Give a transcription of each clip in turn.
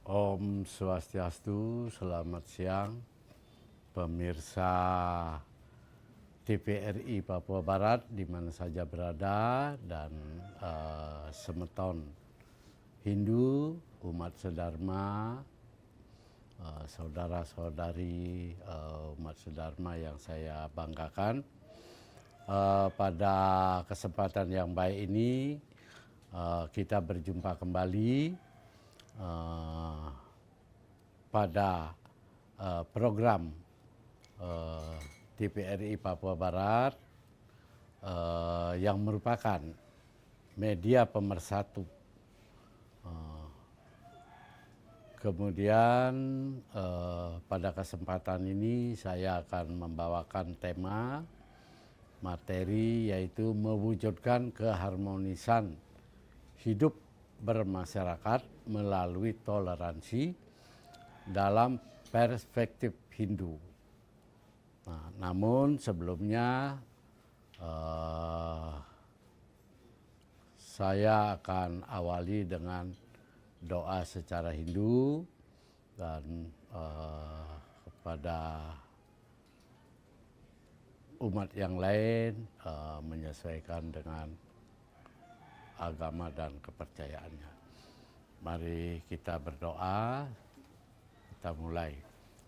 Om Swastiastu, selamat siang pemirsa TVRI Papua Barat di mana saja berada dan semeton Hindu, umat sedharma, saudara-saudari umat sedharma yang saya banggakan. Pada kesempatan yang baik ini kita berjumpa kembali pada program TVRI Papua Barat yang merupakan media pemersatu. Kemudian pada kesempatan ini saya akan membawakan tema materi yaitu mewujudkan keharmonisan hidup bermasyarakat melalui toleransi dalam perspektif Hindu. Nah, namun sebelumnya saya akan awali dengan doa secara Hindu dan kepada umat yang lain menyesuaikan dengan agama dan kepercayaannya. Mari kita berdoa, kita mulai.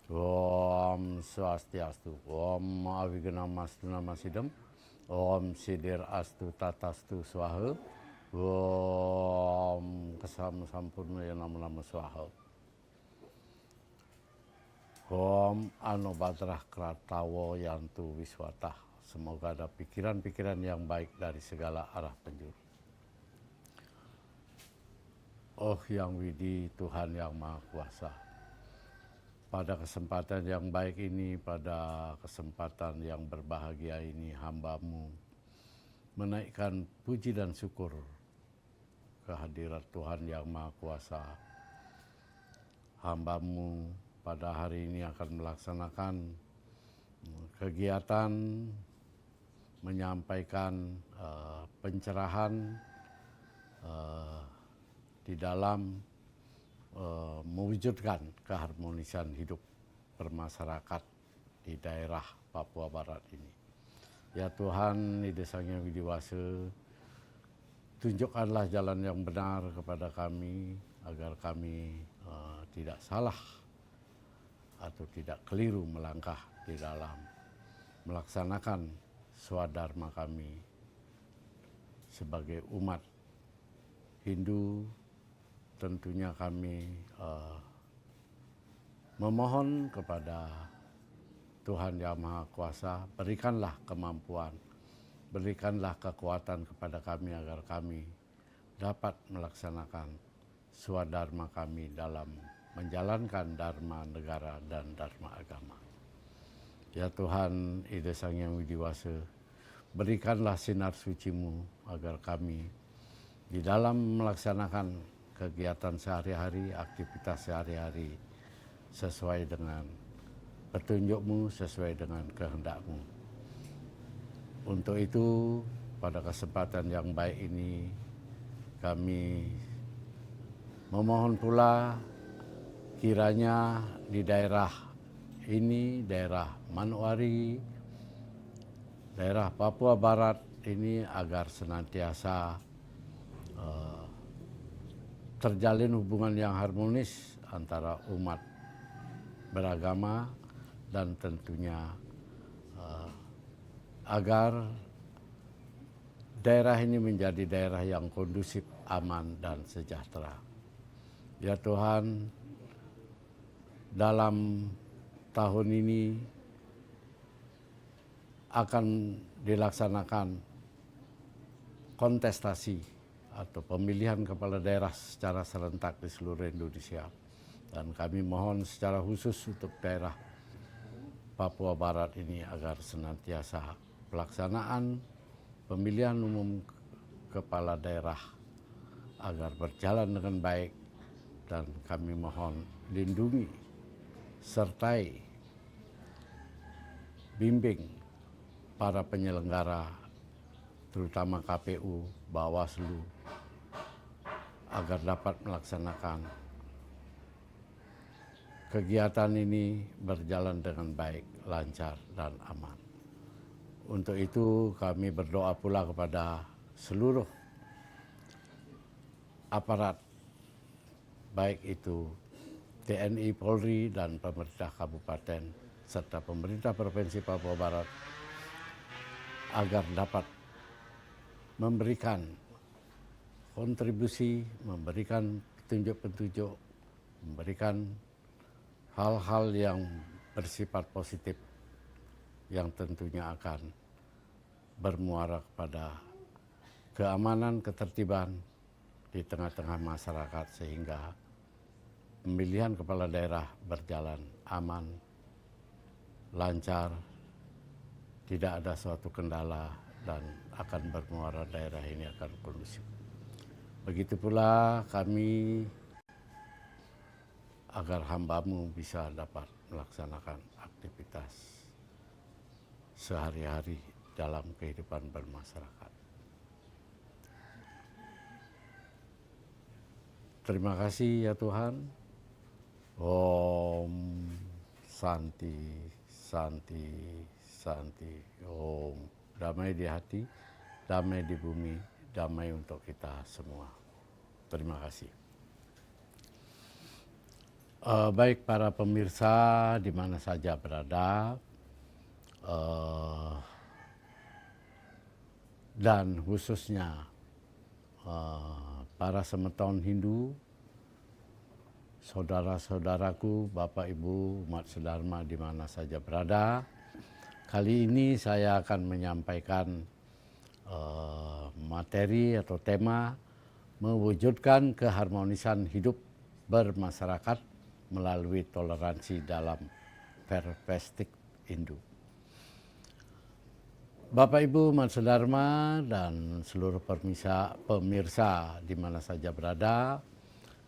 Om Swastiastu, Om Aviganamastu Namasidam, Om Sidir Astu Tatastu Swaha, Om Kesam Sampurna Nama Swaha. Om Anubadrah Kratawo Yantu Wiswatah. Semoga ada pikiran-pikiran yang baik dari segala arah penjuru. Oh Yang Widi, Tuhan yang Maha Kuasa. Pada kesempatan yang baik ini, pada kesempatan yang berbahagia ini, hamba-Mu menaikkan puji dan syukur kehadirat Tuhan yang Maha Kuasa. Hamba-Mu pada hari ini akan melaksanakan kegiatan menyampaikan pencerahan di dalam mewujudkan keharmonisan hidup bermasyarakat di daerah Papua Barat ini. Ya Tuhan, Ida Sang Hyang Widi Wasa, tunjukkanlah jalan yang benar kepada kami agar kami tidak salah atau tidak keliru melangkah di dalam melaksanakan swadharma kami sebagai umat Hindu. Tentunya kami memohon kepada Tuhan Yang Maha Kuasa, berikanlah kemampuan, berikanlah kekuatan kepada kami agar kami dapat melaksanakan swadharma kami dalam menjalankan dharma negara dan dharma agama. Ya Tuhan, Ida Sang Hyang Widi Wasa, berikanlah sinar suci-Mu agar kami di dalam melaksanakan kegiatan sehari-hari, aktivitas sehari-hari sesuai dengan petunjuk-Mu, sesuai dengan kehendak-Mu. Untuk itu, pada kesempatan yang baik ini, kami memohon pula kiranya di daerah ini, daerah Manuari, daerah Papua Barat ini agar senantiasa terjalin hubungan yang harmonis antara umat beragama dan tentunya agar daerah ini menjadi daerah yang kondusif, aman, dan sejahtera. Ya Tuhan, dalam tahun ini akan dilaksanakan kontestasi atau pemilihan kepala daerah secara serentak di seluruh Indonesia. Dan kami mohon secara khusus untuk daerah Papua Barat ini agar senantiasa pelaksanaan pemilihan umum kepala daerah agar berjalan dengan baik, dan kami mohon lindungi, sertai, bimbing para penyelenggara, terutama KPU, Bawaslu, agar dapat melaksanakan kegiatan ini berjalan dengan baik, lancar, dan aman. Untuk itu kami berdoa pula kepada seluruh aparat, baik itu TNI, Polri, dan pemerintah kabupaten, serta pemerintah Provinsi Papua Barat, agar dapat memberikan kontribusi, memberikan petunjuk-petunjuk, memberikan hal-hal yang bersifat positif yang tentunya akan bermuara kepada keamanan, ketertiban di tengah-tengah masyarakat, sehingga pemilihan kepala daerah berjalan aman, lancar, tidak ada suatu kendala, dan akan bermuara daerah ini akan kondusif. Begitu pula kami agar hamba-Mu bisa dapat melaksanakan aktivitas sehari-hari dalam kehidupan bermasyarakat. Terima kasih ya Tuhan. Om Santi, Santi, Santi. Om. Damai di hati, damai di bumi, damai untuk kita semua. Terima kasih. Baik para pemirsa di mana saja berada, dan khususnya para semeton Hindu, saudara-saudaraku, Bapak Ibu, umat sedharma di mana saja berada. Kali ini saya akan menyampaikan materi atau tema mewujudkan keharmonisan hidup bermasyarakat melalui toleransi dalam perspektif Hindu. Bapak Ibu umat sedharma dan seluruh pemirsa di mana saja berada,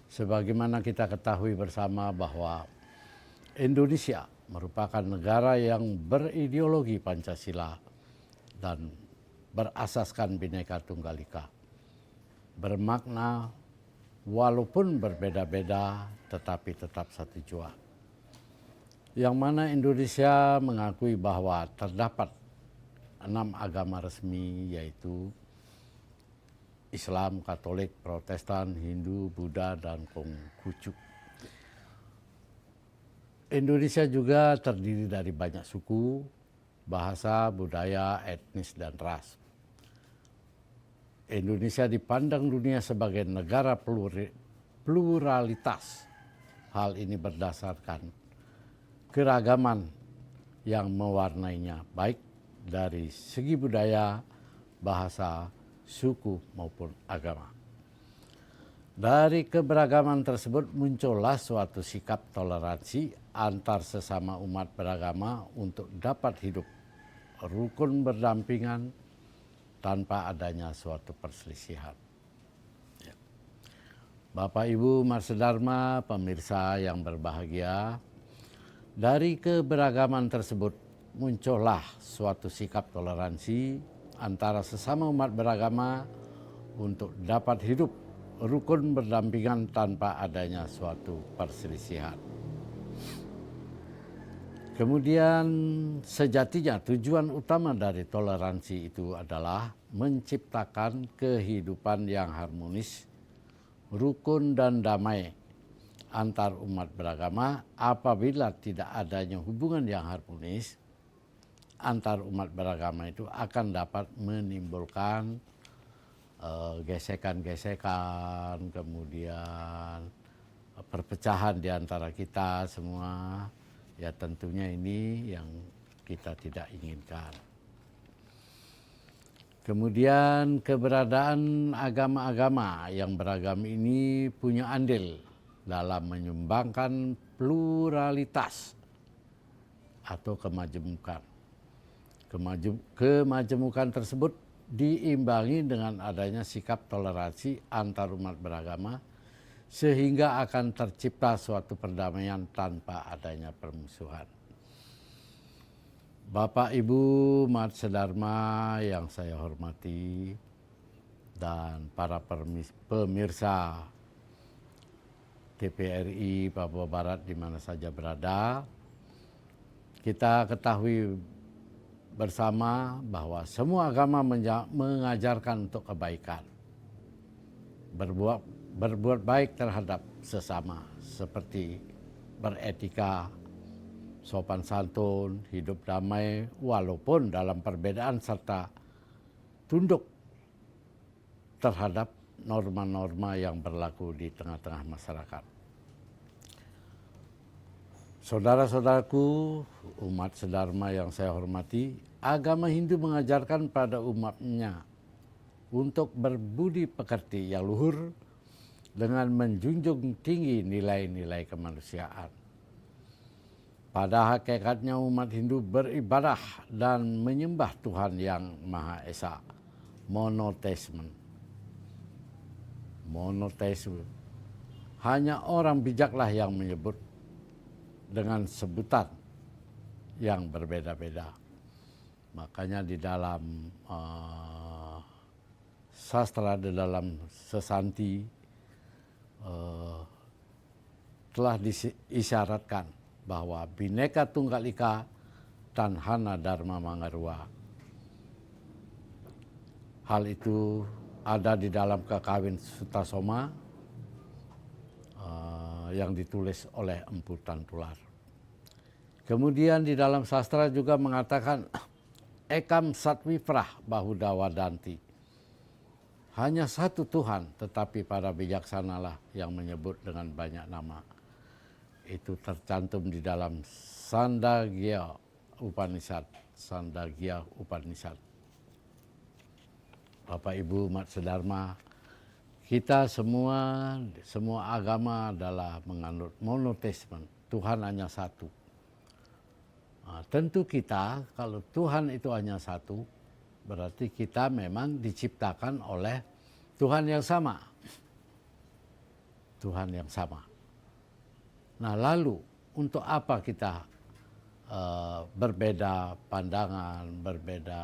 sebagaimana kita ketahui bersama bahwa Indonesia merupakan negara yang berideologi Pancasila dan berasaskan Bhinneka Tunggal Ika. Bermakna walaupun berbeda-beda tetapi tetap satu jua. Yang mana Indonesia mengakui bahwa terdapat 6 agama resmi, yaitu Islam, Katolik, Protestan, Hindu, Buddha, dan Konghucu. Indonesia juga terdiri dari banyak suku, bahasa, budaya, etnis, dan ras. Indonesia dipandang dunia sebagai negara pluralitas. Hal ini berdasarkan keragaman yang mewarnainya, baik dari segi budaya, bahasa, suku, maupun agama. Dari keberagaman tersebut muncullah suatu sikap toleransi antar sesama umat beragama untuk dapat hidup rukun berdampingan tanpa adanya suatu perselisihan. Bapak Ibu umat sedharma, pemirsa yang berbahagia, dari keberagaman tersebut muncullah suatu sikap toleransi antara sesama umat beragama untuk dapat hidup rukun berdampingan tanpa adanya suatu perselisihan. Kemudian sejatinya tujuan utama dari toleransi itu adalah menciptakan kehidupan yang harmonis, rukun dan damai antar umat beragama. Apabila tidak adanya hubungan yang harmonis antar umat beragama, itu akan dapat menimbulkan gesekan-gesekan, kemudian perpecahan di antara kita semua. Ya tentunya ini yang kita tidak inginkan. Kemudian keberadaan agama-agama yang beragam ini punya andil dalam menyumbangkan pluralitas atau kemajemukan. Kemajemukan tersebut diimbangi dengan adanya sikap toleransi antar umat beragama, sehingga akan tercipta suatu perdamaian tanpa adanya permusuhan. Bapak Ibu umat sedharma yang saya hormati dan para pemirsa TPRI Papua Barat di mana saja berada, kita ketahui bersama bahwa semua agama mengajarkan untuk kebaikan. Berbuat baik terhadap sesama seperti beretika, sopan santun, hidup damai walaupun dalam perbedaan serta tunduk terhadap norma-norma yang berlaku di tengah-tengah masyarakat. Saudara-saudaraku, umat sedharma yang saya hormati, agama Hindu mengajarkan pada umatnya untuk berbudi pekerti yang luhur dengan menjunjung tinggi nilai-nilai kemanusiaan. Pada hakikatnya umat Hindu beribadah dan menyembah Tuhan yang Maha Esa, monoteisme. Monoteisme. Hanya orang bijaklah yang menyebut dengan sebutan yang berbeda-beda. Makanya di dalam sastra, di dalam sesanti telah diisyaratkan bahwa Bhinneka Tunggal Ika Tanhana Dharma Mangarua. Hal itu ada di dalam Kakawin Sutasoma yang ditulis oleh Empu Tantular. Kemudian di dalam sastra juga mengatakan Ekam Satwifrah Bahuda Wadanti. Hanya satu Tuhan, tetapi para bijaksanalah yang menyebut dengan banyak nama. Itu tercantum di dalam Sandagya Upanishad. Sandagya Upanishad. Bapak Ibu umat sedharma, kita semua agama adalah menganut monoteisme. Tuhan hanya satu. Nah, tentu kita, kalau Tuhan itu hanya satu, berarti kita memang diciptakan oleh Tuhan yang sama. Tuhan yang sama. Nah, lalu untuk apa kita berbeda pandangan, berbeda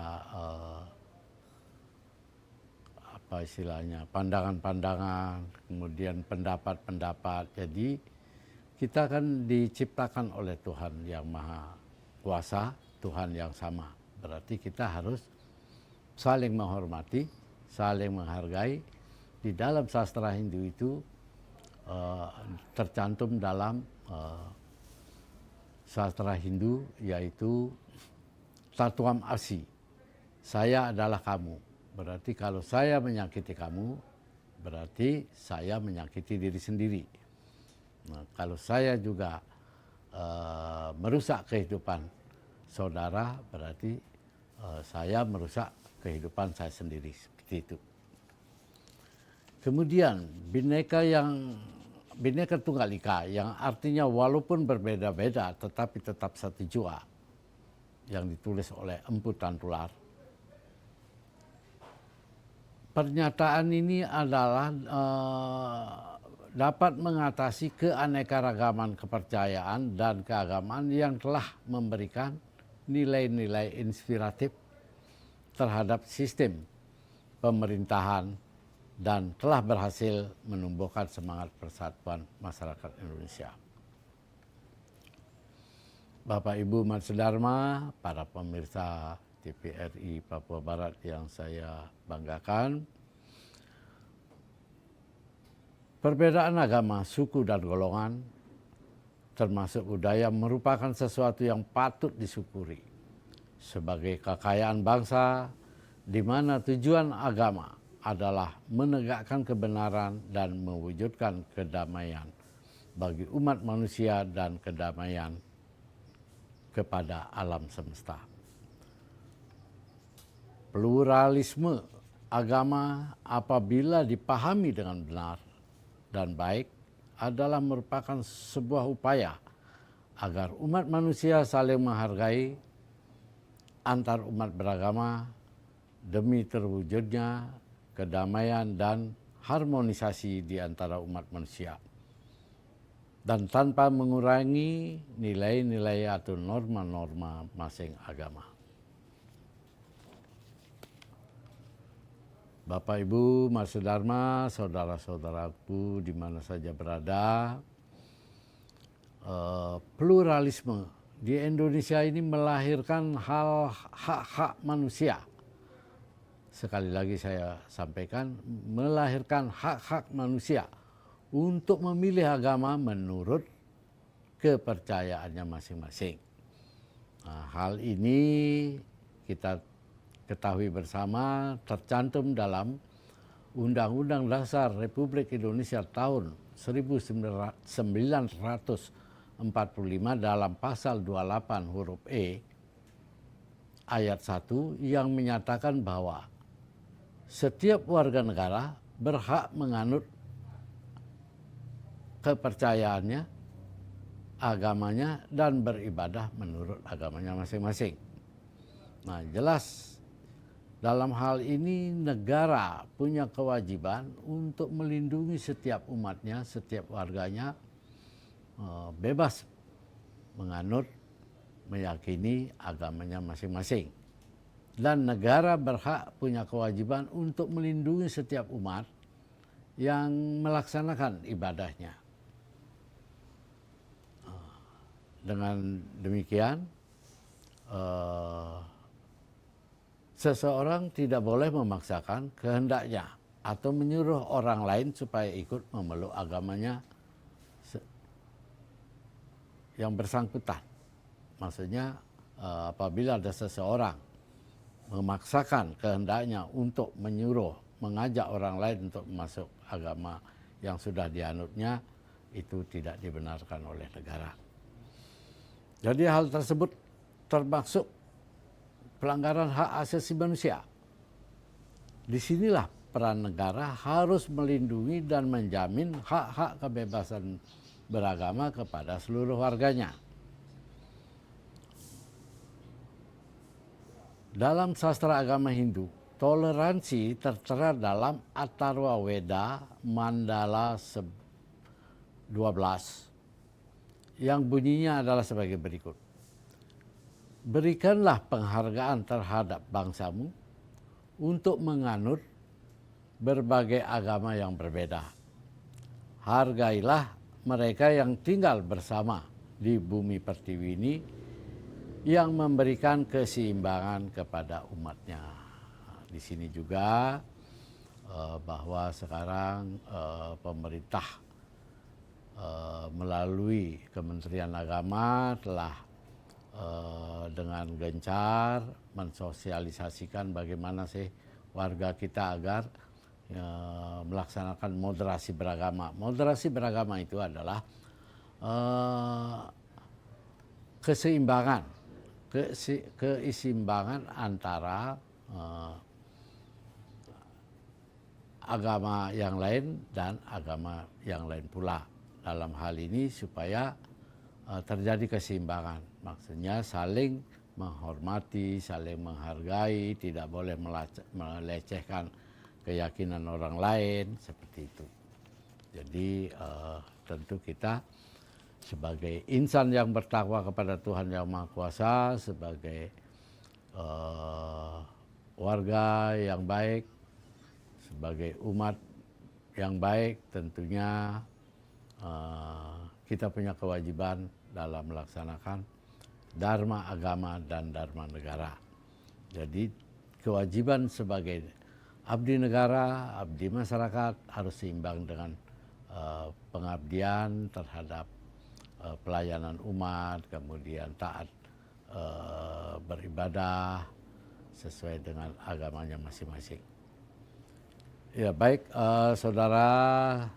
apa istilahnya, pandangan-pandangan, kemudian pendapat-pendapat. Jadi kita kan diciptakan oleh Tuhan yang Maha Kuasa, Tuhan yang sama. Berarti kita harus saling menghormati, saling menghargai. Di dalam sastra Hindu itu tercantum dalam sastra Hindu yaitu Tatwam Asi. Saya adalah kamu. Berarti kalau saya menyakiti kamu, berarti saya menyakiti diri sendiri. Nah, kalau saya juga merusak kehidupan saudara, berarti saya merusak kehidupan saya sendiri. Seperti itu. Kemudian Bhinneka Tunggal Ika yang artinya walaupun berbeda-beda tetapi tetap satu jua, yang ditulis oleh Empu Tantular. Pernyataan ini adalah dapat mengatasi keanekaragaman kepercayaan dan keagamaan yang telah memberikan nilai-nilai inspiratif terhadap sistem pemerintahan dan telah berhasil menumbuhkan semangat persatuan masyarakat Indonesia. Bapak Ibu umat sedharma, para pemirsa TPRI Papua Barat yang saya banggakan, perbedaan agama, suku dan golongan termasuk budaya merupakan sesuatu yang patut disyukuri sebagai kekayaan bangsa di mana tujuan agama adalah menegakkan kebenaran dan mewujudkan kedamaian bagi umat manusia dan kedamaian kepada alam semesta. Pluralisme agama apabila dipahami dengan benar dan baik adalah merupakan sebuah upaya agar umat manusia saling menghargai antar umat beragama demi terwujudnya kedamaian dan harmonisasi di antara umat manusia, dan tanpa mengurangi nilai-nilai atau norma-norma masing agama. Bapak Ibu Mahasiswa Dharma, saudara-saudaraku di mana saja berada, pluralisme di Indonesia ini melahirkan hak-hak manusia. Sekali lagi saya sampaikan, melahirkan hak-hak manusia untuk memilih agama menurut kepercayaannya masing-masing. Nah, hal ini kita ketahui bersama tercantum dalam Undang-Undang Dasar Republik Indonesia tahun 1945 dalam pasal 28 huruf E ayat 1 yang menyatakan bahwa setiap warga negara berhak menganut kepercayaannya, agamanya, dan beribadah menurut agamanya masing-masing. Nah, jelas dalam hal ini negara punya kewajiban untuk melindungi setiap umatnya, setiap warganya bebas menganut, meyakini agamanya masing-masing. Dan negara berhak punya kewajiban untuk melindungi setiap umat yang melaksanakan ibadahnya. Dengan demikian, seseorang tidak boleh memaksakan kehendaknya atau menyuruh orang lain supaya ikut memeluk agamanya yang bersangkutan. Maksudnya apabila ada seseorang memaksakan kehendaknya untuk menyuruh, mengajak orang lain untuk masuk agama yang sudah dianutnya, itu tidak dibenarkan oleh negara. Jadi hal tersebut termasuk pelanggaran hak asasi manusia. Disinilah peran negara harus melindungi dan menjamin hak-hak kebebasan beragama kepada seluruh warganya. Dalam sastra agama Hindu, toleransi tertera dalam Atharva Veda Mandala 12 yang bunyinya adalah sebagai berikut. Berikanlah penghargaan terhadap bangsamu untuk menganut berbagai agama yang berbeda. Hargailah mereka yang tinggal bersama di bumi pertiwi ini yang memberikan keseimbangan kepada umatnya. Di sini juga bahwa sekarang pemerintah melalui Kementerian Agama telah dengan gencar mensosialisasikan bagaimana sih warga kita agar melaksanakan moderasi beragama. Moderasi beragama itu adalah keseimbangan antara agama yang lain dan agama yang lain pula. Dalam hal ini supaya terjadi keseimbangan. Maksudnya saling menghormati, saling menghargai, tidak boleh melecehkan keyakinan orang lain, seperti itu. Jadi tentu kita sebagai insan yang bertakwa kepada Tuhan Yang Maha Kuasa, sebagai warga yang baik, sebagai umat yang baik, tentunya kita punya kewajiban dalam melaksanakan dharma agama dan dharma negara. Jadi kewajiban sebagai abdi negara, abdi masyarakat harus seimbang dengan pengabdian terhadap pelayanan umat, kemudian taat beribadah sesuai dengan agamanya masing-masing. Ya baik, saudara,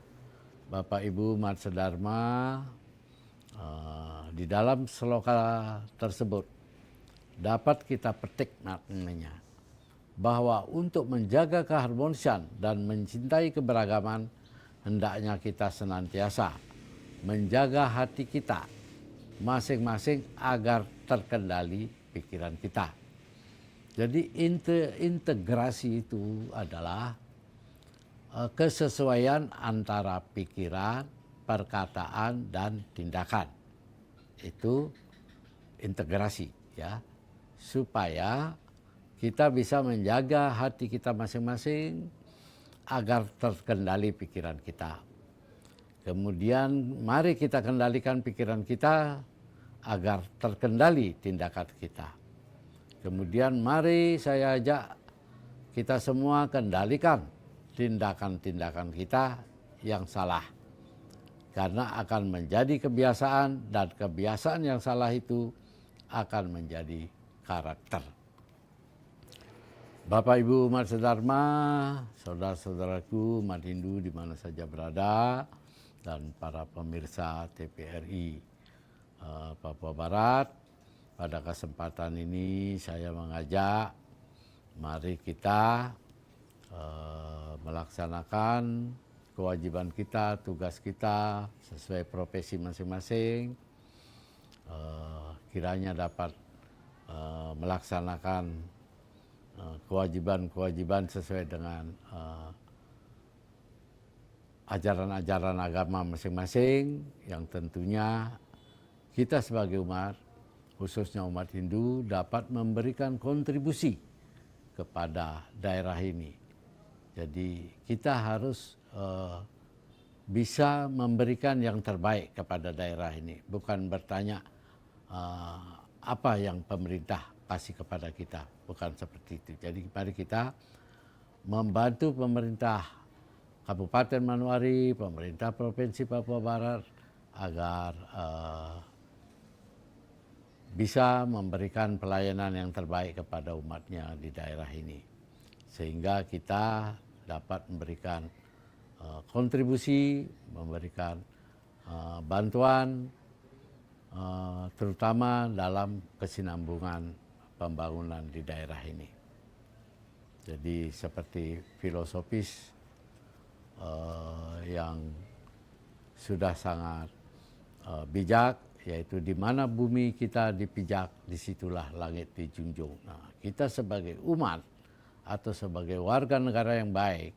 Bapak Ibu Mahasiswa Dharma, di dalam sloka tersebut dapat kita petik maknanya bahwa untuk menjaga keharmonisan dan mencintai keberagaman, hendaknya kita senantiasa menjaga hati kita masing-masing agar terkendali pikiran kita. Jadi integrasi itu adalah kesesuaian antara pikiran, perkataan, dan tindakan. Itu integrasi, ya, supaya kita bisa menjaga hati kita masing-masing agar terkendali pikiran kita. Kemudian mari kita kendalikan pikiran kita agar terkendali tindakan kita. Kemudian mari saya ajak kita semua kendalikan tindakan-tindakan kita yang salah. Karena akan menjadi kebiasaan, dan kebiasaan yang salah itu akan menjadi karakter. Bapak Ibu umat sedharma, saudara-saudaraku umat Hindu di mana saja berada, dan para pemirsa TVRI Papua Barat, pada kesempatan ini saya mengajak mari kita melaksanakan kewajiban kita, tugas kita sesuai profesi masing-masing, kiranya dapat melaksanakan kewajiban-kewajiban sesuai dengan ajaran-ajaran agama masing-masing, yang tentunya kita sebagai umat, khususnya umat Hindu, dapat memberikan kontribusi kepada daerah ini. Jadi kita harus bisa memberikan yang terbaik kepada daerah ini, bukan bertanya apa yang pemerintah kasih kepada kita, bukan seperti itu. Jadi mari kita membantu pemerintah Kabupaten Manuari, pemerintah Provinsi Papua Barat agar bisa memberikan pelayanan yang terbaik kepada umatnya di daerah ini, sehingga kita dapat memberikan kontribusi, memberikan bantuan, terutama dalam kesinambungan pembangunan di daerah ini. Jadi seperti filosofis yang sudah sangat bijak, yaitu di mana bumi kita dipijak, disitulah langit dijunjung. Nah, kita sebagai umat atau sebagai warga negara yang baik,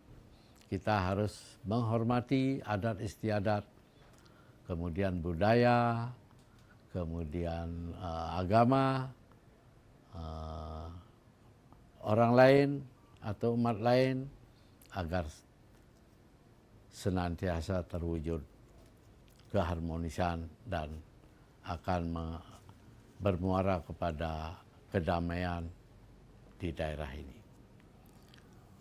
kita harus menghormati adat istiadat, kemudian budaya, kemudian agama orang lain atau umat lain, agar senantiasa terwujud keharmonisan dan akan bermuara kepada kedamaian di daerah ini.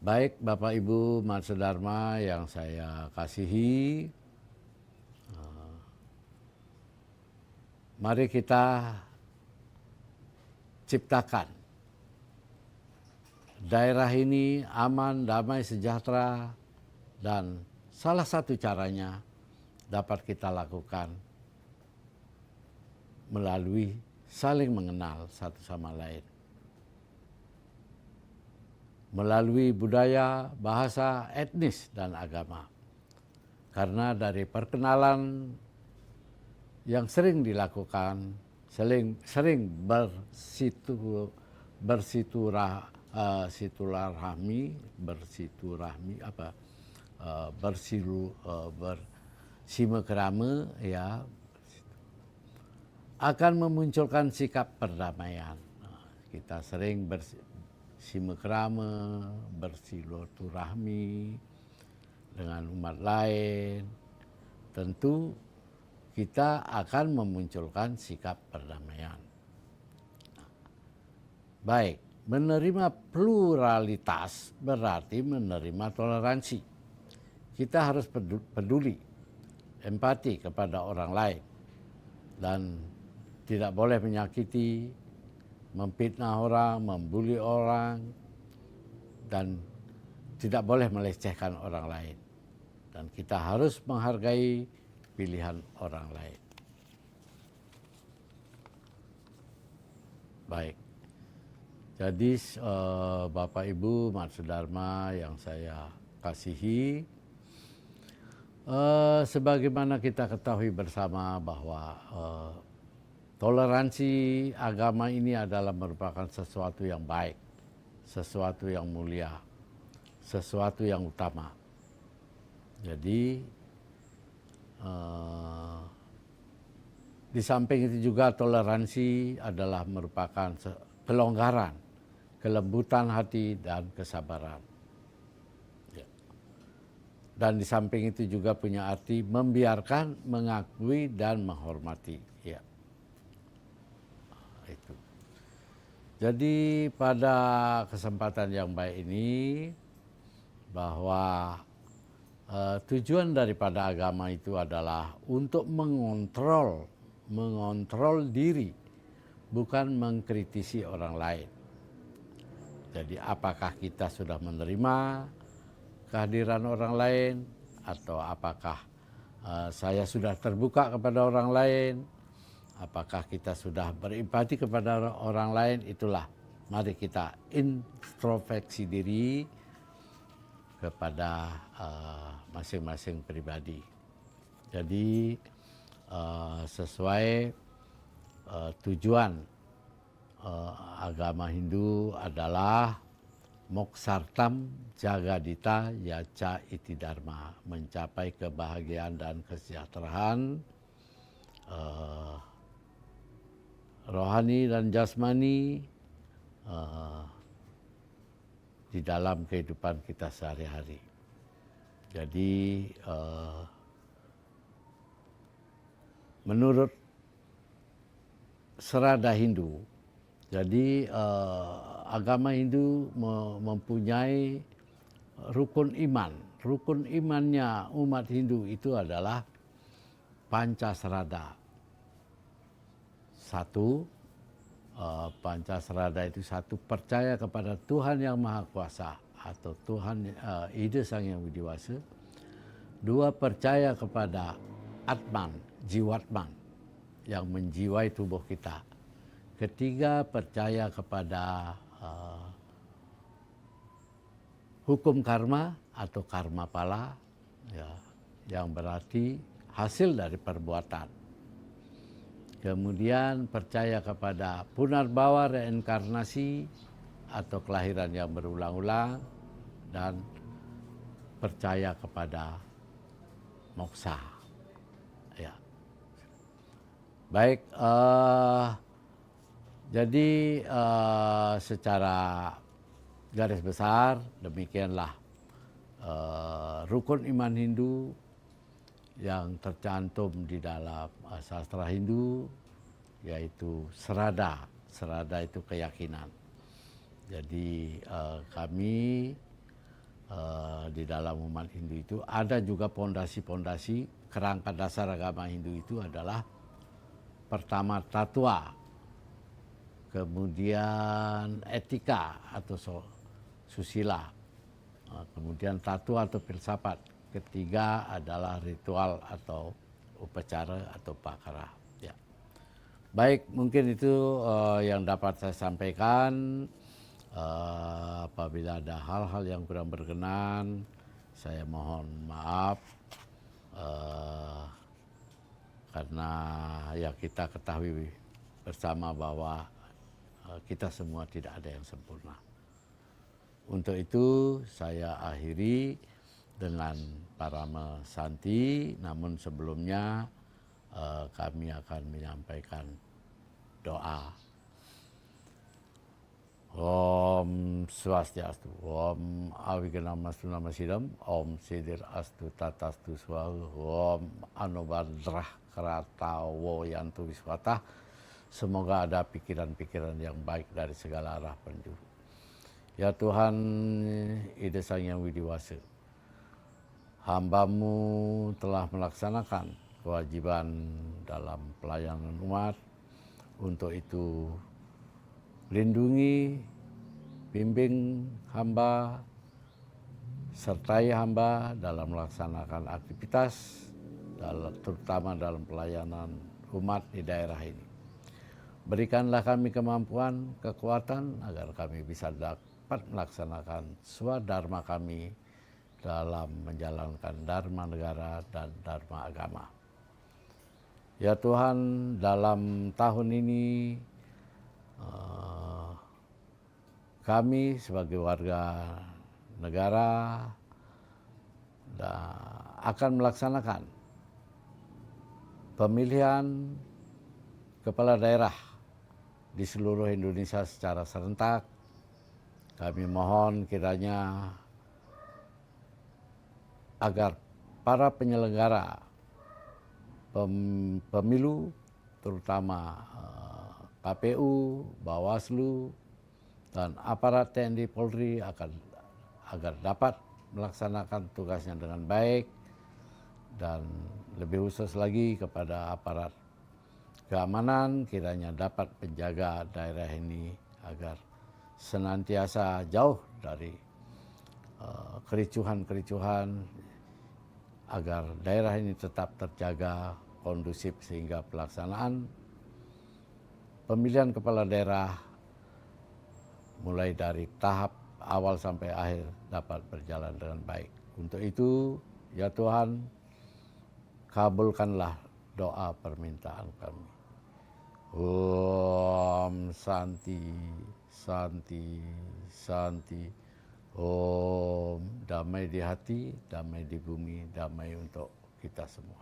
Baik Bapak Ibu umat sedharma yang saya kasihi, mari kita ciptakan daerah ini aman, damai, sejahtera, dan salah satu caranya dapat kita lakukan melalui saling mengenal satu sama lain. Melalui budaya, bahasa, etnis, dan agama. Karena dari perkenalan yang sering dilakukan, sering bersilaturahmi, ya, akan memunculkan sikap perdamaian. Kita sering bersilaturahmi, bersilaturahmi dengan umat lain, tentu kita akan memunculkan sikap perdamaian. Baik, menerima pluralitas berarti menerima toleransi. Kita harus peduli, empati kepada orang lain, dan tidak boleh menyakiti, memfitnah orang, membuli orang, dan tidak boleh melecehkan orang lain. Dan kita harus menghargai pilihan orang lain. Baik, jadi Bapak Ibu umat sedharma yang saya kasihi, sebagaimana kita ketahui bersama bahwa toleransi agama ini adalah merupakan sesuatu yang baik, sesuatu yang mulia, sesuatu yang utama. Jadi di samping itu juga toleransi adalah merupakan kelonggaran, kelembutan hati, dan kesabaran. Ya. dan di samping itu juga punya arti membiarkan, mengakui dan menghormati. Ya, itu. Jadi pada kesempatan yang baik ini bahwa tujuan daripada agama itu adalah untuk mengontrol diri, bukan mengkritisi orang lain. Jadi apakah kita sudah menerima kehadiran orang lain, atau apakah saya sudah terbuka kepada orang lain, apakah kita sudah berempati kepada orang lain. Itulah, mari kita introspeksi diri kepada masing-masing pribadi. Jadi sesuai tujuan agama Hindu adalah Moksartam Jagadita Yaca Iti Dharma, mencapai kebahagiaan dan kesejahteraan rohani dan jasmani di dalam kehidupan kita sehari-hari. Jadi menurut Serada Hindu, jadi agama Hindu mempunyai rukun iman. Rukun imannya umat Hindu itu adalah Pancasrada. Satu, Pancasrada itu satu, percaya kepada Tuhan Yang Maha Kuasa atau Tuhan Ida Sang Yang Widiwasa. Dua, percaya kepada Atman, Jiwatman yang menjiwai tubuh kita. Ketiga, percaya kepada hukum karma atau karma pala, ya, yang berarti hasil dari perbuatan. Kemudian percaya kepada punarbawa, reinkarnasi atau kelahiran yang berulang-ulang, dan percaya kepada moksa. Ya. Baik, jadi secara garis besar demikianlah rukun iman Hindu yang tercantum di dalam sastra Hindu, yaitu Serada. Serada itu keyakinan. Jadi kami di dalam umat Hindu itu ada juga pondasi-pondasi. Kerangka dasar agama Hindu itu adalah pertama tatwa, kemudian etika atau susila, kemudian tatwa atau filsafat, ketiga adalah ritual atau upacara atau pakara. Ya. Baik, mungkin itu yang dapat saya sampaikan. Apabila ada hal-hal yang kurang berkenan, saya mohon maaf, karena ya kita ketahui bersama bahwa kita semua tidak ada yang sempurna. Untuk itu saya akhiri dengan Parama Santi, namun sebelumnya kami akan menyampaikan doa. Om Swastiastu, Om Aviganamastu Namasidam, Om Sidir Astu Tatastu Swahu, Om Anubadrah Kratawo Yantu Wiswata. Semoga ada pikiran-pikiran yang baik dari segala arah penjuru. Ya Tuhan, Ida Sang Yang Widiwasa, hamba-Mu telah melaksanakan kewajiban dalam pelayanan umat. Untuk itu lindungi, bimbing hamba, sertai hamba dalam melaksanakan aktivitas, terutama dalam pelayanan umat di daerah ini. Berikanlah kami kemampuan, kekuatan agar kami bisa dapat melaksanakan swadharma kami dalam menjalankan dharma negara dan dharma agama. Ya Tuhan, dalam tahun ini kami sebagai warga negara akan melaksanakan pemilihan kepala daerah di seluruh Indonesia secara serentak. Kami mohon kiranya agar para penyelenggara pemilu, terutama KPU, Bawaslu, dan aparat TNI Polri agar dapat melaksanakan tugasnya dengan baik, dan lebih khusus lagi kepada aparat keamanan kiranya dapat menjaga daerah ini agar senantiasa jauh dari kericuhan-kericuhan, agar daerah ini tetap terjaga kondusif sehingga pelaksanaan pemilihan kepala daerah mulai dari tahap awal sampai akhir dapat berjalan dengan baik. Untuk itu, ya Tuhan, kabulkanlah doa permintaan kami. Om Santi, Santi, Santi. Om, damai di hati, damai di bumi, damai untuk kita semua.